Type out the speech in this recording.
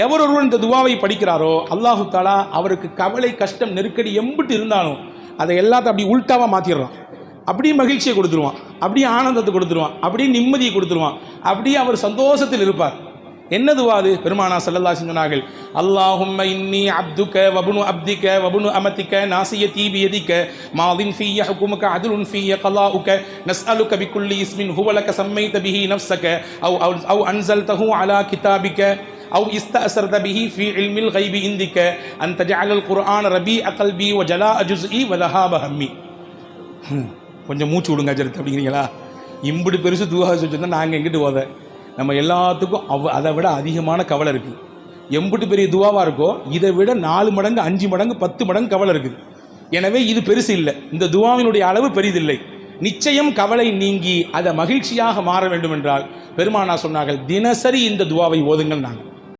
எவர் ஒருவர் இந்த துவாவை படிக்கிறாரோ அல்லாஹு தாலா அவருக்கு கவலை கஷ்டம் நெருக்கடி எம்பிட்டு இருந்தாலும் அதை எல்லாத்தையும் அப்படி உல்டாவாக மாற்றிடுறான். அப்படியே மகிழ்ச்சியை கொடுத்துருவான், அப்படியே ஆனந்தத்தை கொடுத்துருவான், அப்படியே நிம்மதியை கொடுத்துருவான், அப்படியே அவர் சந்தோஷத்தில் இருப்பார். என்ன துவா அது? பெருமானா ஸல்லல்லாஹு அலைஹி சொன்னார்கள், அல்லாஹும்ம இன்னி அப்துக வபுனு அப்திக வபுனு அமதிக நாசியதி பியதிக மாதின் ஃபிய ஹுக்முக அதுலுன் ஃபிய கலாஉக நஸ்அலுக பிகுல்லி இஸ்மின் ஹுவ லக சம்மைத பிஹி நஃப்ஸக அவ் அன்ஸல்தஹு அலா கிதாபிக أو استأثرت به في علم الغيب عندك أن تجعل القرآن ربيع قلبي وجلاء جزئي وذهاب همي. கொஞ்சம் மூச்சு விடுங்க அஜரத் அப்படிங்கிறீங்களா? இம்புடு பெருசு துவா சொல்லிட்டு நாங்கள் எங்கிட்டு போத? நம்ம எல்லாத்துக்கும் அதை விட அதிகமான கவலை இருக்குது. எம்புட்டு பெரிய துவாவாக இருக்கோ இதை விட 4 மடங்கு 5 மடங்கு 10 மடங்கு கவலை இருக்குது. எனவே இது பெருசு இல்லை, இந்த துவாவினுடைய அளவு பெரிதில்லை. நிச்சயம் கவலை நீங்கி அதை மகிழ்ச்சியாக மாற வேண்டும் என்றால் பெருமானா சொன்னார்கள், தினசரி இந்த துவாவை ஓதுங்கள். நாங்கள்